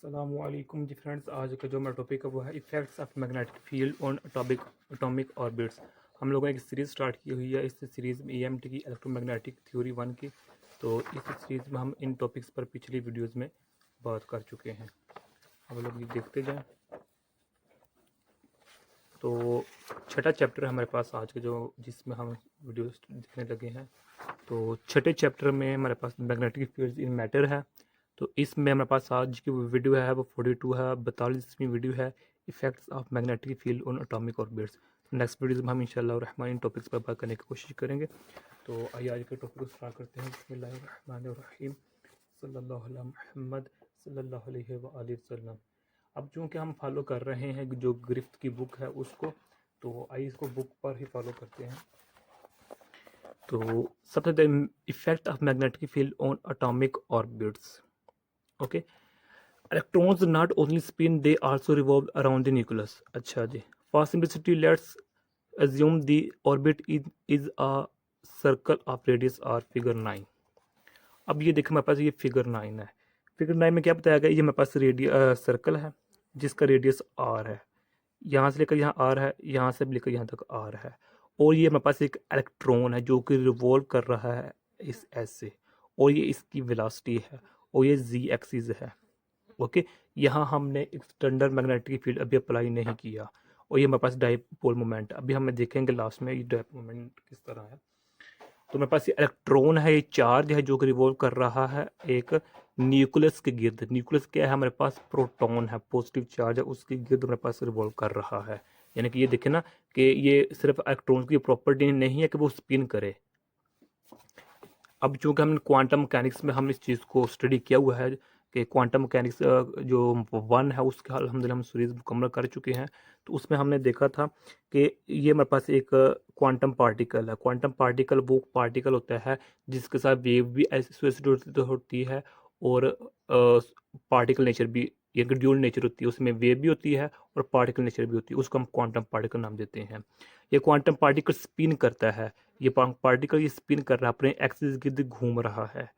अस्सलामुअलैकुम जी फ्रेंड्स। आज का जो मेरा टॉपिक है वो है effects of magnetic field on atomic orbits. हम लोगों ने एक सीरीज़ स्टार्ट की हुई है। इस सीरीज़ में ईएमटी की इलेक्ट्रोमैग्नेटिक थ्योरी 1 की। तो इस सीरीज़ में हम इन टॉपिक्स पर पिछली वीडियोज़ में बात कर चुके हैं। अब लोग ये देखते जाएँ। तो छठा चैप्टर है हमारे पास आज के जो जिसमें हम वीडियोस देखने लगे हैं। तो छठे चैप्टर में हमारे पास मैग्नेटिक फील्ड इन मैटर है। तो इसमें हमारे पास आज की वीडियो है वो 42 है, 42वीं वीडियो है, effects of magnetic field on atomic orbits. Next video में हम इंशाल्लाह रहमान इन टॉपिक्स पर बात करने की कोशिश करेंगे। तो आइए आज के टॉपिक को स्टार्ट करते हैं। बिस्मिल्लाहिर्रहमानिर्रहीम, सल्लल्लाहु अला मुहम्मद सल्लल्लाहु अलैहि व आलिहि वसल्लम। अब चूँकि हम फॉलो कर रहे हैं जो ग्रिफ्थ की बुक है उसको, तो आइए इसको बुक पर ही फॉलो करते हैं। तो सबसे the effect of magnetic field on atomic orbits. Okay, electrons not only spin they also revolve around the nucleus. अच्छा जी, for simplicity let's assume the orbit is a circle of radius r figure 9। अब ये देखो मेरे पास ये figure 9 है। Figure 9 में क्या बताया गया, ये मेरे पास सर्कल है जिसका रेडियस r है। यहाँ से लेकर यहाँ r है, यहाँ से लेकर यहाँ तक r है। और ये मेरे पास एक इलेक्ट्रॉन है जो कि रिवॉल्व कर रहा है इस एस से, और ये इसकी वेलोसिटी है, और ये z एक्सिस है। ओके, यहाँ हमने एक्सटर्नल मैग्नेटिक फील्ड अभी अप्लाई नहीं किया। और ये मेरे पास डाइपोल मोमेंट, अभी हम देखेंगे लास्ट में ये डाइपोल मोमेंट किस तरह है। तो मेरे पास ये इलेक्ट्रॉन है, ये चार्ज है जो कि रिवॉल्व कर रहा है एक न्यूक्लियस के गिर्द। न्यूक्लियस क्या है, हमारे पास प्रोटॉन है, पॉजिटिव चार्ज है, उसके गिर्द मेरे पास रिवॉल्व कर रहा है। यानी कि ये देखे ना कि ये सिर्फ इलेक्ट्रॉन की प्रॉपर्टी नहीं है कि वो स्पिन करे। अब चूंकि हमने क्वांटम मैकेनिक्स में हम इस चीज़ को स्टडी किया हुआ है कि क्वांटम मैकेनिक्स जो 1 है उसका अल्हम्दुलिल्लाह हम सीरीज मुकम्मल कर चुके हैं। तो उसमें हमने देखा था कि ये मेरे पास एक क्वांटम पार्टिकल है। क्वांटम पार्टिकल वो पार्टिकल होता है जिसके साथ वेव भी एसोसिएटेड होती है, और पार्टिकल नेचर भी, एक ड्यूल नेचर होती है, उसमें वेव भी होती है और पार्टिकल नेचर भी होती है। उसको हम क्वांटम पार्टिकल नाम देते हैं। ये क्वांटम पार्टिकल स्पिन करता है, ये पार्टिकल ये स्पिन कर रहा है, अपने एक्सिस के गिर्द घूम रहा है।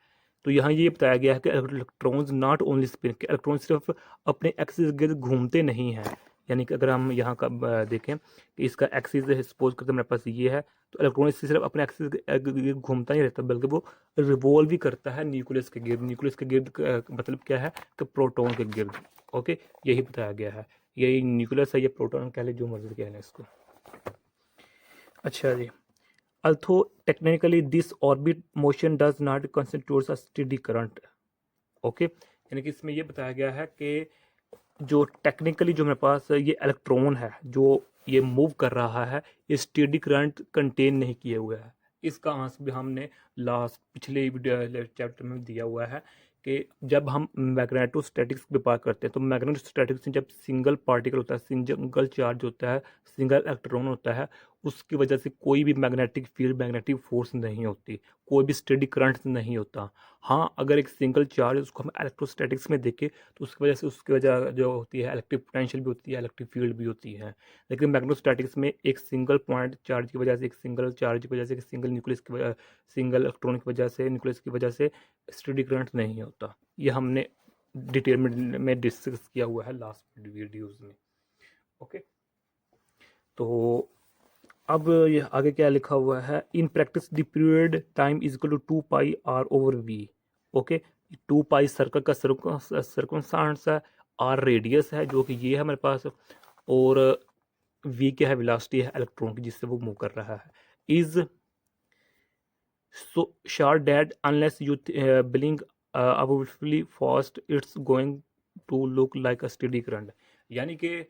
तो यहाँ ये बताया गया है कि इलेक्ट्रॉन्स नॉट ओनली स्पिन, कि इलेक्ट्रॉन सिर्फ अपने एक्सिस के गिर्द घूमते नहीं हैं। यानी कि अगर हम यहाँ का देखें कि इसका एक्सिस सपोज करते मेरे पास ये है, तो इलेक्ट्रॉन इससे सिर्फ अपने एक्सिस के गिर्द घूमता नहीं रहता बल्कि वो रिवॉल्व भी करता है न्यूक्लियस के गिर्द। न्यूक्लियस के गिर्द मतलब क्या है कि प्रोटॉन के गिर्द। ओके, यही बताया गया है। यही न्यूक्लियस है, ये प्रोटॉन कह ले, जो मर्जी कह लें इसको। अच्छा जी, although technically this orbit motion does not constitute a steady current। Okay, यानी कि इसमें ये बताया गया है कि जो टेक्निकली जो मेरे पास ये इलेक्ट्रॉन है जो ये मूव कर रहा है, ये स्टेडी करंट कंटेन नहीं किए हुए है। इसका आंसर भी हमने लास्ट पिछले चैप्टर में दिया हुआ है कि जब हम मैग्नेटोस्टैटिक्स की बात करते हैं तो मैग्नेटोस्टैटिक्स में जब सिंगल पार्टिकल होता है, सिंगल चार्ज होता है, सिंगल इलेक्ट्रॉन होता है, उसकी वजह से कोई भी मैग्नेटिक फील्ड, मैग्नेटिक फोर्स नहीं होती, कोई भी स्टेडी करंट नहीं होता। हाँ, अगर एक सिंगल चार्ज उसको हम इलेक्ट्रोस्टैटिक्स में देखें तो उसकी वजह से उसकी वजह जो होती है इलेक्ट्रिक पोटेंशियल भी होती है, इलेक्ट्रिक फील्ड भी होती है। लेकिन मैग्नेटोस्टैटिक्स में एक सिंगल पॉइंट चार्ज की वजह से, एक सिंगल चार्ज की वजह से, एक सिंगल न्यूक्लियस की वजह, सिंगल इलेक्ट्रॉन की वजह से, न्यूक्लियस की वजह से स्टेडी करंट नहीं होता। ये हमने डिटेल में डिस्कस किया हुआ है लास्ट वीडियोज में। ओके, तो अब ये आगे क्या लिखा हुआ है, in practice the period time is equal to 2πr/v। Okay, 2π circle का सर्कमस्टांस है, आर रेडियस है जो कि ये है हमारे पास, और v क्या है, वेलोसिटी है इलेक्ट्रॉन की जिससे वो मूव कर रहा है। Is so short that unless you blink absurdly fast it's going to look like a steady current. यानी कि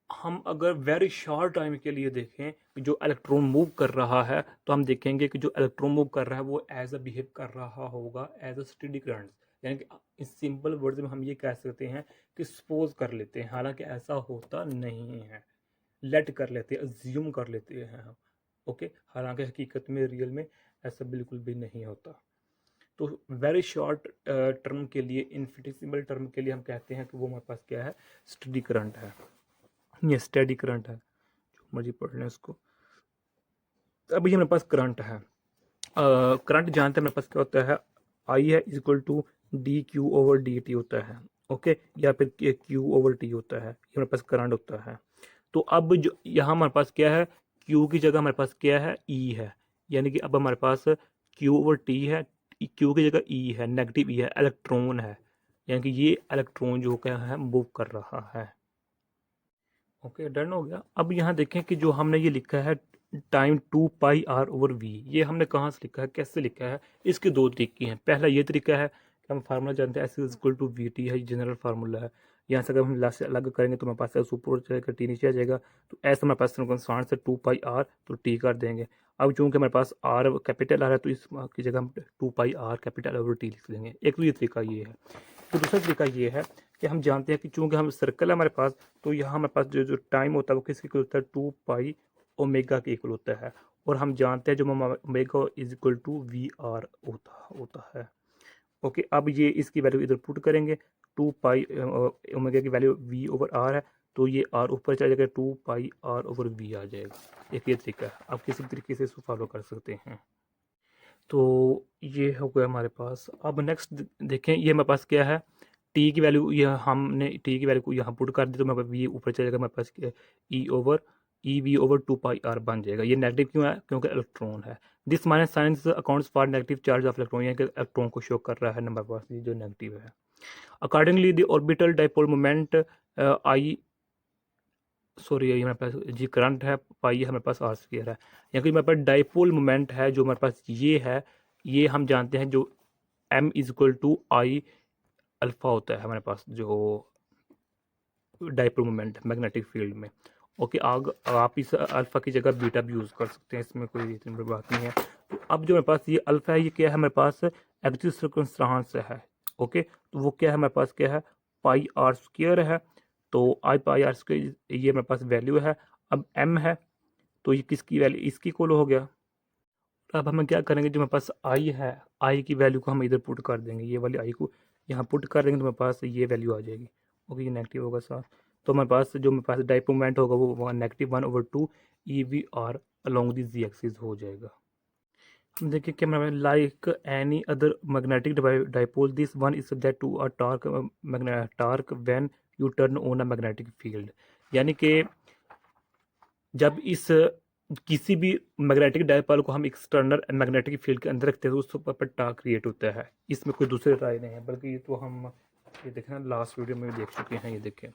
हम अगर वेरी शॉर्ट टाइम के लिए देखें कि जो इलेक्ट्रॉन मूव कर रहा है, तो हम देखेंगे कि जो इलेक्ट्रॉन मूव कर रहा है वो एज अ बिहेव कर रहा होगा एज अ स्टेडी करंट। यानी कि इस सिंपल वर्ड्स में हम ये कह सकते हैं कि सपोज कर लेते हैं, हालांकि ऐसा होता नहीं है, लेट कर लेते हैं, अज्यूम कर लेते हैं हम। ओके, हालांकि हकीकत में रियल में ऐसा बिल्कुल भी नहीं होता। तो वेरी शॉर्ट टर्म के लिए, इनफिनिटेसिमल टर्म के लिए हम कहते हैं कि वो हमारे पास क्या है, स्टेडी करंट है, ये स्टेडी करंट है, जो मर्जी पढ़ लें इसको। अब ये मेरे पास करंट है, करंट जानते हैं मेरे पास क्या होता है, आई है equal to d q over d t होता है। ओके, या फिर Q/T होता है, ये हमारे पास करंट होता है। तो अब जो यहाँ हमारे पास क्या है, Q की जगह हमारे पास क्या है, E है, यानी कि अब हमारे पास Q/T है, Q की जगह E है, नेगेटिव E है, इलेक्ट्रॉन है, यानी कि ये इलेक्ट्रॉन जो क्या है मूव कर रहा है। ओके, डन हो गया। अब यहाँ देखें कि जो हमने ये लिखा है टाइम 2πr/v, ये हमने कहाँ से लिखा है, कैसे लिखा है। इसके दो तरीके हैं। पहला ये तरीका है कि हम फार्मूला जानते हैं S=VT है, जनरल फार्मूला है। यहाँ से अगर हम लास्ट से अलग करेंगे तो हमारे पास S ऊपर जाएगा, T नीचे आ जाएगा। तो S हमारे पास कॉन्स्टेंट से 2πr, तो T कर देंगे। अब चूंकि हमारे पास R कैपिटल R है, तो इस की जगह हम 2πr कैपिटल T लिख देंगे। एक तो ये तरीका ये है। तो दूसरा तरीका ये है कि हम जानते हैं कि चूंकि हम सर्कल है हमारे पास, तो यहाँ हमारे पास जो जो टाइम होता है वो किसके इक्वल होता है, 2π ओमेगा के इक्वल होता है। और हम जानते हैं जो omega is equal to VR होता है। ओके, अब ये इसकी वैल्यू इधर पुट करेंगे, 2π ओमेगा की वैल्यू V/R है, तो ये R ऊपर चला जाएगा, 2πr/v आ जाएगा। एक ये तरीका है, आप किसी भी तरीके से इसको फॉलो कर सकते हैं। तो ये हो गया हमारे पास। अब नेक्स्ट देखें, ये हमारे पास क्या है, टी की वैल्यू, यह हमने टी की वैल्यू को यहाँ पुट कर दी, तो मेरे पास वी ऊपर चलेगा, मेरे पास E/2πr बन जाएगा। ये नेगेटिव क्यों है, क्योंकि इलेक्ट्रॉन है। This minus science accounts for negative charge of electron, यानी कि इलेक्ट्रॉन को शो कर रहा है नंबर पास, ये जो नेगेटिव है। Accordingly the orbital dipole moment I, sorry ये हमारे पास जी करंट है, पाई हमारे पास R स्क्वायर है, यानी कि हमारे पास डाइपोल मोमेंट है जो हमारे पास ये है, ये हम जानते हैं जो M=I अल्फा होता है हमारे पास जो डाइपोल मोमेंट मैग्नेटिक फील्ड में। ओके, आग आप इस अल्फा की जगह बीटा भी यूज़ कर सकते हैं, इसमें कोई इतनी बड़ी बात नहीं है। तो अब जो मेरे पास ये अल्फा है, ये क्या है हमारे पास, एक्सिस सर्कमस्टेंस है। ओके, तो वो क्या है हमारे पास, क्या है, πr² है। तो I πr², ये मेरे पास वैल्यू है। अब M है, तो ये किसकी वैल्यू, इसकी इक्वल हो गया। अब हम क्या करेंगे, जो मेरे पास आई है, आई की वैल्यू को हम इधर पुट कर देंगे, ये वाली आई को यहाँ पुट कर देंगे, तो मेरे पास ये वैल्यू आ जाएगी। ओके, ये नेगेटिव होगा साथ, तो हमारे पास जो मेरे पास डाइपोल मोमेंट होगा वो -1/2 EVR along the Z axis हो जाएगा। हम देखिए कि मैं like any other magnetic dipole, this one is subject to a torque when you turn on a magnetic field, यानी कि जब इस किसी भी मैग्नेटिक डायपोल को हम एक्सटर्नल मैग्नेटिक फील्ड के अंदर रखते हैं तो उस पर टार्क क्रिएट होता है। इसमें कोई दूसरी राय नहीं है, बल्कि ये तो हम ये देखें ना, लास्ट वीडियो में भी देख चुके हैं। ये देखें,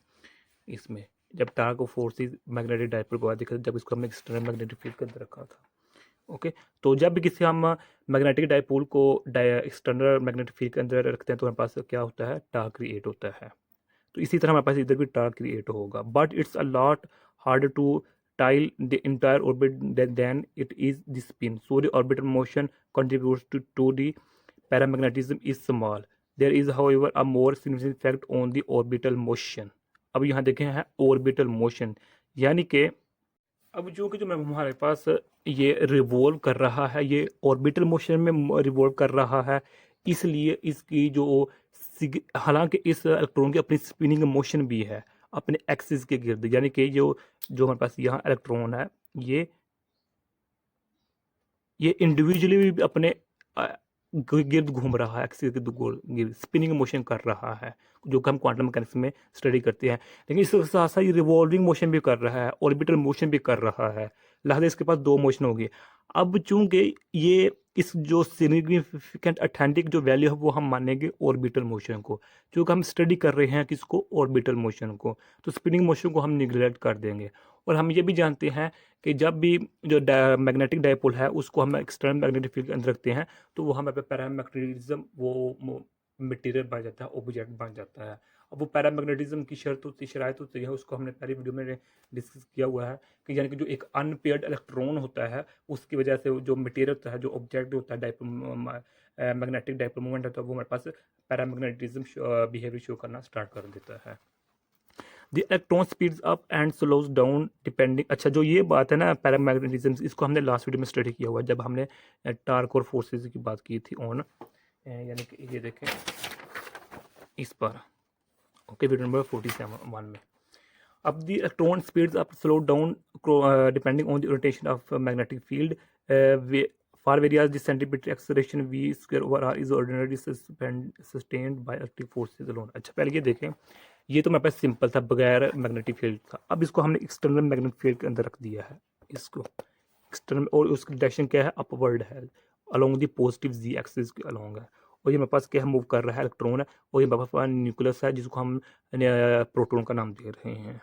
इसमें जब टार्क को फोर्सेस मैग्नेटिक डायपोल को देखा, जब इसको हमने एक्सटर्नल मैग्नेटिक फील्ड के अंदर रखा था। ओके, तो जब भी किसी हम मैग्नेटिक डायपोल को एक्सटर्नल मैग्नेटिक फील्ड के अंदर रखते हैं तो हमारे पास क्या होता है, टार्क क्रिएट होता है। तो इसी तरह हमारे पास इधर भी टार्क क्रिएट होगा, but it's a lot harder to tile the entire orbit than it is the spin. So the orbital motion contributes to the paramagnetism is small. There is however a more significant effect on the orbital motion. अब यहाँ देखें है orbital motion, यानी कि अब जो कि जो मैं हमारे पास ये रिवॉल्व कर रहा है, ये ऑर्बिटल मोशन में रिवॉल्व कर रहा है, इसलिए इसकी जो हालांकि इस इलेक्ट्रॉन की अपनी स्पिनिंग मोशन भी है अपने एक्सिस के गिर्द, यानी कि जो जो हमारे पास यहाँ इलेक्ट्रॉन है, ये इंडिविजुअली भी अपने गिर्द घूम रहा है, एक्सिस के गिर्द स्पिनिंग मोशन कर रहा है, जो कि हम क्वांटम मैकेनिक्स में स्टडी करते हैं। लेकिन इसके साथ साथ ये रिवॉल्विंग मोशन भी कर रहा है, ऑर्बिटल मोशन भी कर रहा है, लिहाजा इसके पास दो मोशन होगी। अब चूंकि ये इस जो सिग्निफिकेंट अथेंटिक जो वैल्यू है वो हम मानेंगे ऑर्बिटल मोशन को, क्योंकि हम स्टडी कर रहे हैं किसको, ऑर्बिटल मोशन को, तो स्पिनिंग मोशन को हम निगलेक्ट कर देंगे। और हम ये भी जानते हैं कि जब भी जो मैग्नेटिक डायपोल है उसको हम एक्सटर्नल मैग्नेटिक फील्ड के अंदर रखते हैं तो वो हमें पैरामैग्नेटिज्म वो मटेरियल बन जाता है, ऑब्जेक्ट बन जाता है। अब वो पैरामैग्नेटिज्म की शराइत होती है, उसको हमने पहली वीडियो में डिस्कस किया हुआ है कि यानी कि जो एक अनपेयर्ड इलेक्ट्रॉन होता है उसकी वजह से जो मटेरियल होता है, जो ऑब्जेक्ट होता है डायपोल मैग्नेटिक डायपोल मोमेंट होता है, वो हमारे पास पैरामैग्नेटिज्म बिहेवियर शो करना स्टार्ट कर देता है। The electron speeds up and slows down depending, अच्छा जो ये बात है ना पैरामैग्नेटिज्म, इसको हमने लास्ट वीडियो में स्टडी किया हुआ है जब हमने टार्क और फोर्सेस की बात की थी ऑन, यानी कि ये देखें इस पर। ओके, वीडियो नंबर 47 में। अब the electron speeds up slow down depending on the rotation of magnetic field for various the centimetre acceleration v square over r is ordinary sustained by electric forces alone. अच्छा पहले ये देखें, ये तो मेरे पास simple था, बगैर मैग्नेटिक फील्ड था। अब इसको हमने एक्सटर्नल मैग्नेटिक फील्ड के अंदर रख दिया है इसको एक्सटर्नल, और उसकी डायरेक्शन क्या है, अपवर्ड है, along the positive g axis के अलोंग है। और ये मेरे पास क्या है, मूव कर रहा है इलेक्ट्रॉन है, और ये मेरे पास न्यूक्लियस है जिसको हम प्रोटॉन का नाम दे रहे हैं।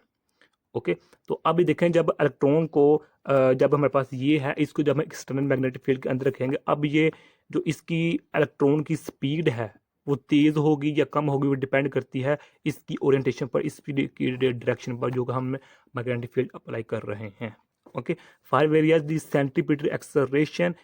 ओके, तो अभी देखें जब इलेक्ट्रॉन को जब हमारे पास ये है, इसको जब हम एक्सटर्नल मैग्नेटिक फील्ड के अंदर रखेंगे, अब ये जो इसकी इलेक्ट्रॉन की स्पीड है वो तेज़ होगी या कम होगी, वो डिपेंड करती है इसकी ओरिएंटेशन पर, इस की डायरेक्शन पर जो हम मैग्नेटिक फील्ड अप्लाई कर रहे हैं। Okay, for various the centripetal acceleration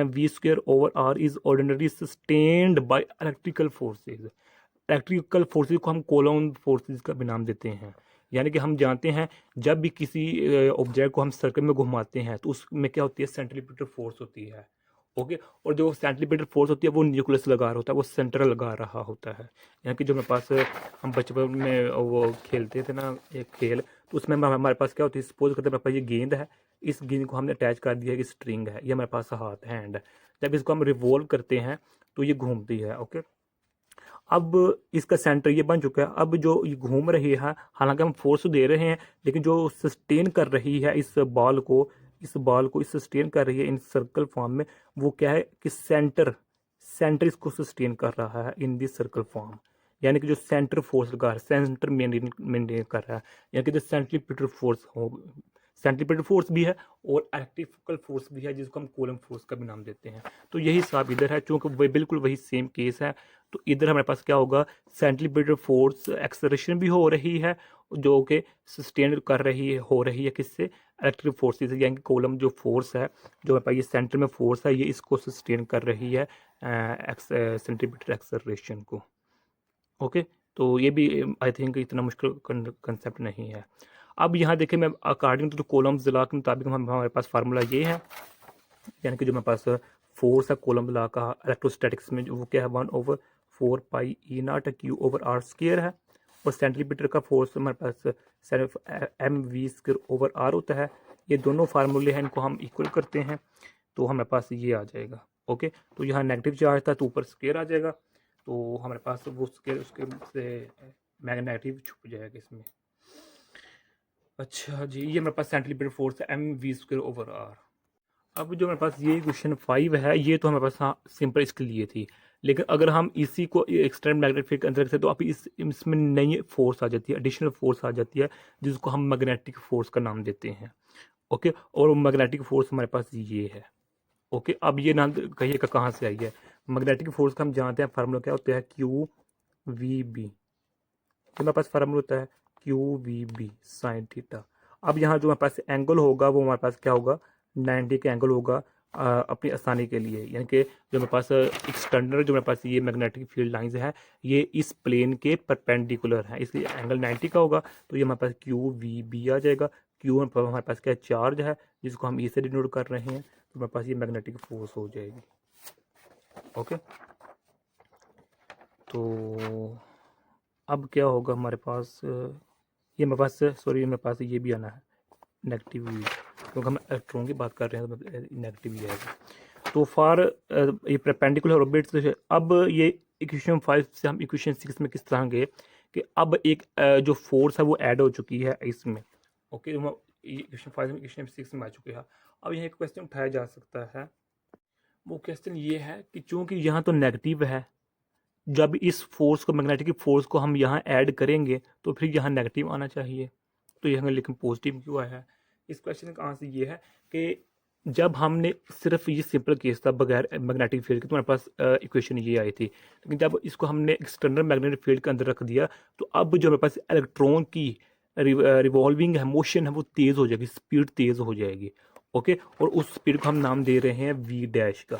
v square over r is ordinary sustained by electrical forces. Electrical forces को हम कोलोन फोर्सेज का भी नाम देते हैं। यानी कि हम जानते हैं जब भी किसी ऑब्जेक्ट को हम सर्कल में घुमाते हैं तो उसमें क्या होती है, सेंट्रीपिटल फोर्स होती है। ओके, और जो सेंट्रीपिटल फोर्स होती है वो न्यूक्लियस लगा रहा होता है, वो सेंटर लगा रहा होता है। यानी कि जो मेरे पास हम बचपन में वो खेलते थे ना एक खेल, तो उसमें हमारे पास क्या होती है, सपोज करते हैं मेरे पास ये गेंद है, इस गेंद को हमने अटैच कर दिया कि स्ट्रिंग है, ये हमारे पास हाथ हैंड है। जब इसको हम रिवॉल्व करते हैं तो ये घूमती है। ओके, अब इसका सेंटर ये बन चुका है। अब जो ये घूम रही है, हालांकि हम फोर्स दे रहे हैं, लेकिन जो सस्टेन कर रही है इस सस्टेन कर रही है इन सर्कल फॉर्म में, वो क्या है कि सेंटर सेंटर इसको सस्टेन कर रहा है इन दिस सर्कल फॉर्म। यानी कि जो सेंटर फोर्स लगा है, सेंटर मेंटेन कर रहा है, यानी कि जो सेंट्रीपिटल फोर्स हो, सेंट्रीपिटल फोर्स भी है और इलेक्ट्रिकल फोर्स भी है, जिसको हम कूलम फोर्स का भी नाम देते हैं। तो यही हिसाब इधर है, चूंकि वही बिल्कुल वही सेम केस है। तो इधर हमारे पास क्या होगा, सेंट्रीपिटल फोर्स एक्सेलरेशन भी हो रही है जो कि सस्टेन कर रही है, हो रही है किससे, इलेक्ट्रिक फोर्सेस, यानी कि कॉलम जो फोर्स है, जो हमारे पास ये सेंटर में फोर्स है, ये इसको सस्टेन कर रही है सेंट्रीपिटल एक्सेलरेशन को। ओके, तो ये भी आई थिंक इतना मुश्किल कंसेप्ट नहीं है। अब यहाँ देखें, मैं according to the Coulomb's law के मुताबिक हमारे पास फार्मूला ये है, यानी कि जो मेरे पास फोर्स है कॉलम लॉ का इलेक्ट्रोस्टैटिक्स में, जो वो क्या है 1/4πE0Q/r² है, और सेंट्रीपिटल का फोर्स हमारे पास सिर्फ mv²/r होता है। ये दोनों फार्मूले हैं, इनको हम इक्वल करते हैं तो हमारे पास ये आ जाएगा। ओके, तो यहाँ नेगेटिव चार्ज था तो ऊपर स्क्वायर आ जाएगा, तो हमारे पास वो स्क्वायर उसके से मैग्नेटिव छुप जाएगा इसमें। अच्छा जी, ये मेरे पास सेंट्रीपिटल फोर्स है mv²/r। अब जो मेरे पास ये क्वेश्चन 5 है, ये तो हमारे पास हाँ सिंपल इसके लिए थी, लेकिन अगर हम इसी को एक्सटर्नल मैग्नेटिक फील्ड के अंदर रखते तो अब इसमें नई फोर्स आ जाती है, एडिशनल फोर्स आ जाती है, जिसको हम मैग्नेटिक फोर्स का नाम देते हैं। ओके, और मैग्नेटिक फोर्स हमारे पास ये है। ओके, अब ये नाम कहिएगा कहाँ से आई है। मैग्नेटिक फोर्स का हम जानते हैं फार्मूला क्या होता है, QVB। तो मेरे पास फार्मूला होता है QVB साइन थीटा। अब यहाँ जो हमारे पास एंगल होगा वो हमारे पास क्या होगा, 90 का एंगल होगा अपनी आसानी के लिए। यानी कि जो मेरे पास एक्सटर्नल जो मेरे पास ये मैग्नेटिक फील्ड लाइंस है, ये इस प्लेन के परपेंडिकुलर है, इसलिए एंगल 90 का होगा। तो ये हमारे पास QVB आ जाएगा। क्यू हमारे पास क्या चार्ज है जिसको हम ई से डिनोट कर रहे हैं, तो हमारे पास ये मैग्नेटिक फोर्स हो जाएगी। ओके, तो अब क्या होगा हमारे पास, ये मेरे पास सॉरी मेरे पास ये भी आना है नेगेटिव भी, क्योंकि हम इलेक्ट्रॉन की बात कर रहे हैं तो नेगेटिव भी आएगा। तो फॉर ये परपेंडिकुलर ऑर्बिट्स, अब ये इक्वेशन 5 से हम इक्वेशन 6 में किस तरह गए कि अब एक जो फोर्स है वो ऐड हो चुकी है इसमें। ओके, इक्वेशन 5 में इक्वेशन 6 में आ चुके हैं। अब यहाँ एक क्वेश्चन उठाया जा सकता है, वो क्वेश्चन ये है कि चूंकि यहाँ तो नेगेटिव है, जब इस फोर्स को मैग्नेटिक फोर्स को हम यहाँ ऐड करेंगे तो फिर यहाँ नेगेटिव आना चाहिए, तो यहाँ लेकिन पॉजिटिव क्यों आया है। इस क्वेश्चन का आंसर ये है कि जब हमने सिर्फ ये सिंपल केस था बगैर मैग्नेटिक फील्ड के, तो हमारे पास इक्वेशन ये आई थी, लेकिन जब इसको हमने एक्सटर्नल मैग्नेटिक फील्ड के अंदर रख दिया तो अब जो हमारे पास इलेक्ट्रॉन की रिवॉल्विंग है, मोशन है, वो तेज़ हो जाएगी, स्पीड तेज़ हो जाएगी। ओके, और उस स्पीड को हम नाम दे रहे हैं v' का।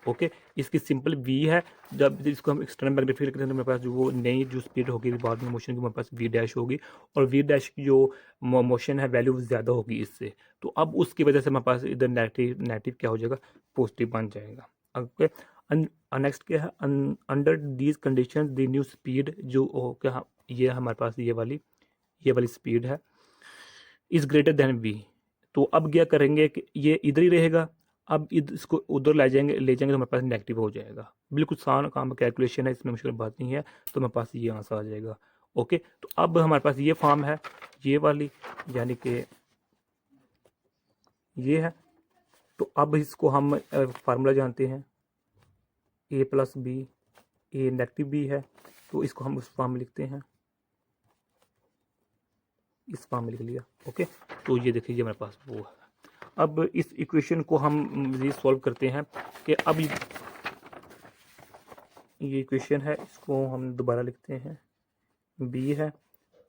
ओके, इसकी सिंपल v है, जब इसको हम एक्सटर्नल मैग्नेटिक फील्ड करते हैं तो मेरे पास जो वो नई जो स्पीड होगी रिवॉल्विंग मोशन की, मेरे पास v' होगी, और v' की जो मोशन है वैल्यू ज़्यादा होगी इससे, तो अब उसकी वजह से हमारे पास इधर नेगेटिव क्या हो जाएगा, पॉजिटिव बन जाएगा। ओके, नेक्स्ट क्या है, under these condition the new speed जो क्या, ये हमारे पास ये वाली स्पीड है इज़ ग्रेटर देन v। तो अब क्या करेंगे कि ये इधर ही रहेगा, अब इसको उधर ले जाएंगे तो हमारे पास नेगेटिव हो जाएगा। बिल्कुल आसान काम कैलकुलेशन है, इसमें मुश्किल बात नहीं है। तो हमारे पास ये आंसर आ जाएगा। ओके, तो अब हमारे पास ये फॉर्म है, ये वाली, यानी कि ये है। तो अब इसको हम फार्मूला जानते हैं, ए प्लस बी, ए नेगेटिव बी है, तो इसको हम उस फॉर्म में लिखते हैं, इस फॉर्म में लिख लिया। ओके, तो ये देखिए ये हमारे पास वो है। अब इस इक्वेशन को हम ये सॉल्व करते हैं कि अब ये इक्वेशन है, इसको हम दोबारा लिखते हैं, बी है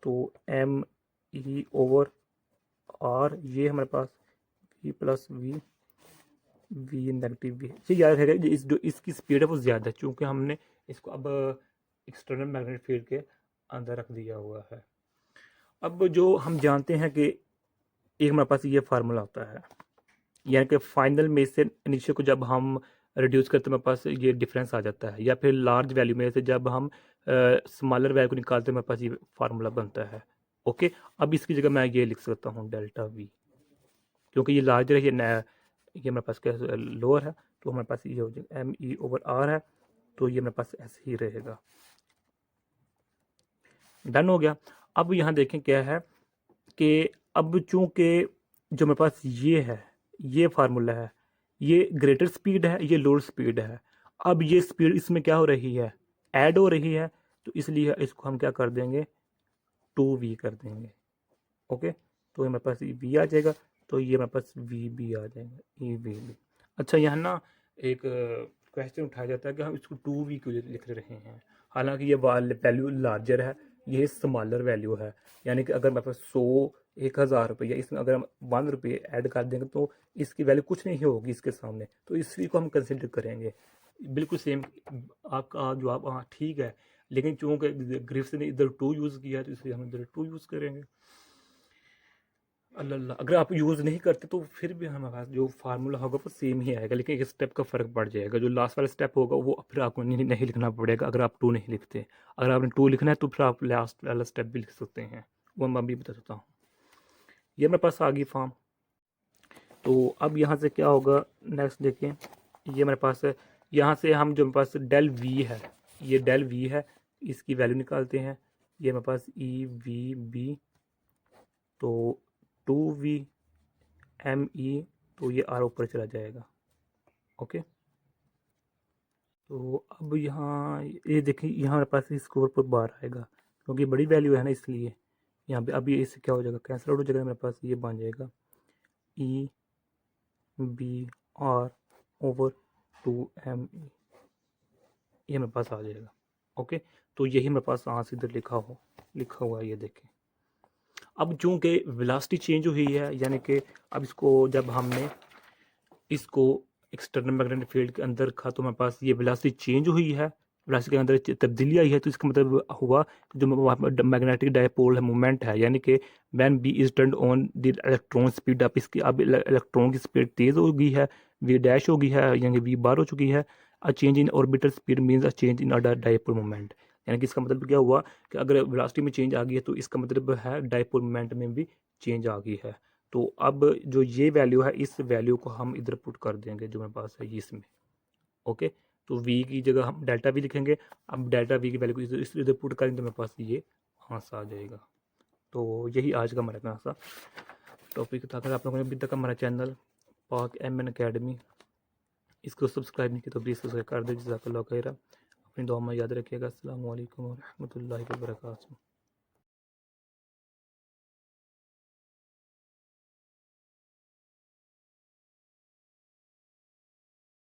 तो एम ई ओवर आर, ये हमारे पास v plus v, v negative v है। ये याद रखेगा, जो इसकी स्पीड है वो ज़्यादा है, चूँकि हमने इसको अब एक्सटर्नल मैग्नेटिक फील्ड के अंदर रख दिया हुआ है। अब जो हम जानते हैं कि एक हमारे पास ये फार्मूला होता है, यानी कि फाइनल में से नीचे को जब हम रिड्यूस करते हैं हमारे पास ये डिफरेंस आ जाता है, या फिर लार्ज वैल्यू में से जब हम स्मॉलर वैल्यू को निकालते हैं हमारे पास ये फार्मूला बनता है। ओके, अब इसकी जगह मैं ये लिख सकता हूँ डेल्टा वी, क्योंकि ये लार्जर है, ये हमारे पास क्या लोअर है, तो हमारे पास ये हो जाएगा एम ई ओवर आर है, तो ये हमारे पास ऐसे ही रहेगा। डन हो गया। अब यहाँ देखें क्या है कि अब चूंकि जो मेरे पास ये है, ये फार्मूला है, ये ग्रेटर स्पीड है, ये लोअर स्पीड है। अब ये स्पीड इसमें क्या हो रही है, ऐड हो रही है, तो इसलिए इसको हम क्या कर देंगे, 2v कर देंगे। ओके, तो हमारे पास v आ जाएगा, तो ये हमारे पास v भी आ जाएगा, ई वी भी। अच्छा, यहाँ ना एक क्वेश्चन उठाया जाता है कि हम इसको 2v क्यों लिख रहे हैं, हालांकि ये वैल्यू लार्जर है, ये स्मॉलर वैल्यू है। यानी कि अगर मेरे पास 100 1000 रुपये, इसमें अगर हम 1 रुपये ऐड कर देंगे तो इसकी वैल्यू कुछ नहीं होगी इसके सामने, तो इसी को हम कंसिडर करेंगे। बिल्कुल सेम आपका जवाब हाँ ठीक है, लेकिन चूंकि ग्रिफ्स ने इधर 2 यूज़ किया है तो इसलिए हम इधर 2 यूज़ करेंगे। अल्लाह, अगर आप यूज़ नहीं करते तो फिर भी हमारे पास जो फार्मूला होगा वो सेम ही आएगा, लेकिन एक स्टेप का फ़र्क पड़ जाएगा। जो लास्ट वाला स्टेप होगा वो फिर आपको नहीं लिखना पड़ेगा अगर आप 2 नहीं लिखते। अगर आपने 2 लिखना है तो फिर आप लास्ट वाला स्टेप भी लिख सकते हैं, वो मैं अभी बता देता हूँ। ये मेरे पास आ गई फॉर्म। तो अब यहाँ से क्या होगा, नेक्स्ट देखिए, ये मेरे पास है, यहाँ से हम जो मेरे पास डेल वी है, ये डेल वी है, इसकी वैल्यू निकालते हैं। ये मेरे पास ई वी बी, तो 2v एम ई, तो ये आर ऊपर चला जाएगा। ओके, तो अब यहाँ ये देखिए, यहाँ हमारे पास स्कोर पर बार आएगा, क्योंकि बड़ी वैल्यू है ना, इसलिए यहाँ पे अब ये इससे क्या हो जाएगा, कैंसिल आउट हो जाएगा। मेरे पास ये बन जाएगा e b r over 2m e, ये मेरे पास आ जाएगा। ओके, तो यही मेरे पास यहाँ से इधर लिखा हुआ है, ये देखें। अब चूँकि वेलोसिटी चेंज हुई है, यानी कि अब इसको जब हमने इसको एक्सटर्नल मैग्नेटिक फील्ड के अंदर रखा तो हमारे पास ये वेलोसिटी चेंज हुई है, वेलोसिटी के अंदर तब्दीली आई है, तो इसका मतलब हुआ कि जो मैग्नेटिक डायपोल है मूवमेंट है, यानी कि when b is turned on the electron speed up, इसकी अब इलेक्ट्रॉन की स्पीड तेज़ हो गई है, वी डैश हो गई है, यानी वी बार हो चुकी है। A change in orbital speed means a change in dipole movement, यानी कि इसका मतलब क्या हुआ कि अगर वेलोसिटी में चेंज आ गई है तो इसका मतलब है डायपोल मूवमेंट में भी चेंज आ गई है। तो अब जो ये वैल्यू है, इस वैल्यू को हम इधर पुट कर देंगे जो मेरे पास है इसमें। ओके, तो v की जगह हम डेल्टा v लिखेंगे। अब डेल्टा v की वैल्यू को इधर पुट करेंगे तो मेरे पास ये आंसर आ जाएगा। तो यही आज का हमारा आंसर टॉपिक था। अगर आप लोगों ने अभी तक हमारा चैनल पाक MN अकेडमी इसको सब्सक्राइब नहीं किया तो प्लीज़ सब्सक्राइब कर दे। जज़ाकल्लाह खैरा। अपनी दुआ में याद रखिएगा। अस्सलाम वालेकुम व रहमतुल्लाहि व बरकातुहू।